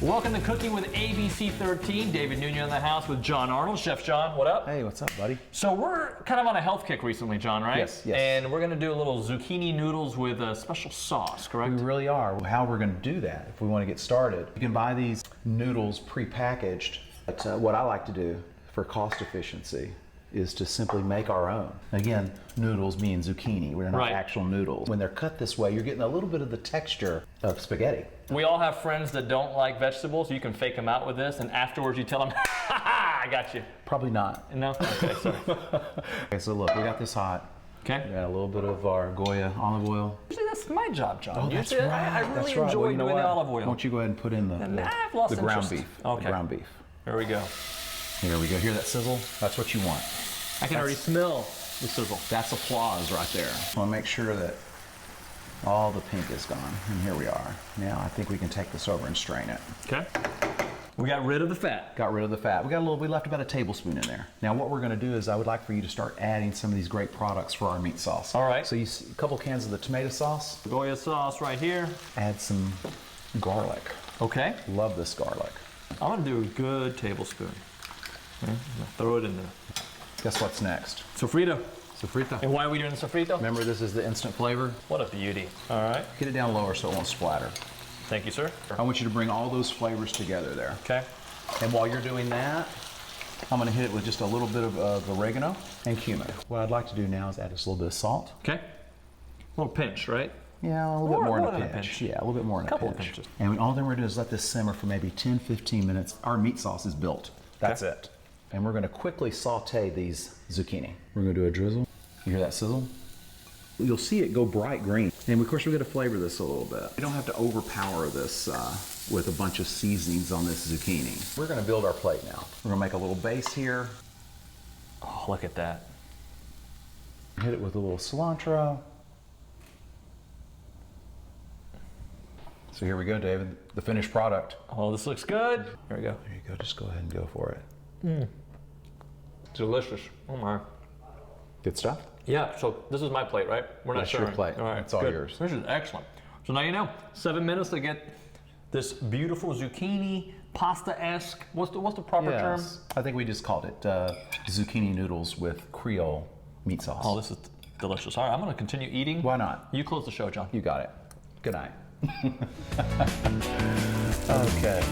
Welcome to Cooking with ABC 13. David Nuno in the house with John Arnold. Chef John, what up? Hey, what's up, buddy? So we're kind of on a health kick recently, John, right? Yes. And we're gonna do a little zucchini noodles with a special sauce, correct? We really are. How we're gonna do that, if we wanna get started, you can buy these noodles pre-packaged. But what I like to do for cost efficiency is to simply make our own. Again, noodles mean zucchini. We're not actual noodles. When they're cut this way, you're getting a little bit of the texture of spaghetti. We all have friends that don't like vegetables. You can fake them out with this, and afterwards you tell them, ha ha, I got you. Probably not. No? Okay, sorry. Okay, so look, we got this hot. Okay. We got a little bit of our GOYA olive oil. Usually that's my job, John. Oh, that's Usually, right. I really that's right. enjoy Well, you know doing what? the olive oil. Why don't you go ahead and put in the ground interest. beef. Okay. The ground beef. Here we go. Here we go. Hear that sizzle? That's what you want. I can already smell the sizzle. That's applause right there. I want to make sure that all the pink is gone. And here we are. Now I think we can take this over and strain it. Okay. We got rid of the fat. Got rid of the fat. We left about a tablespoon in there. Now what we're going to do is I would like for you to start adding some of these great products for our meat sauce. All right. So you see a couple cans of the tomato sauce. GOYA sauce right here. Add some garlic. Okay. Love this garlic. I'm going to do a good tablespoon. Okay. I'm gonna throw it in there. Guess what's next? Sofrito. Sofrito. And why are we doing the sofrito? Remember, this is the instant flavor. What a beauty. All right. Get it down lower so it won't splatter. Thank you, sir. I want you to bring all those flavors together there. Okay. And while you're doing that, I'm gonna hit it with just a little bit of oregano and cumin. What I'd like to do now is add just a little bit of salt. Okay. A little pinch, right? Yeah, a little bit more than than a pinch. Yeah, a little bit more than a couple pinch. of pinches. And all then we're gonna do is let this simmer for maybe 10, 15 minutes. Our meat sauce is built. That's it. And we're gonna quickly saute these zucchini. We're gonna do a drizzle. You hear that sizzle? You'll see it go bright green. And of course we're gonna flavor this a little bit. You don't have to overpower this with a bunch of seasonings on this zucchini. We're gonna build our plate now. We're gonna make a little base here. Oh, look at that. Hit it with a little cilantro. So here we go, David, the finished product. Oh, this looks good. Here we go. There you go, just go ahead and go for it. Delicious. Oh my. Good stuff? Yeah, so this is my plate, right? We're not That's sharing. your plate. All right, That's all good. yours. This is excellent. So now you know, 7 minutes to get this beautiful zucchini, pasta-esque. What's the proper term? I think we just called it zucchini noodles with Creole meat sauce. Oh, this is delicious. All right, I'm gonna continue eating. Why not? You close the show, John. You got it. Good night. Okay.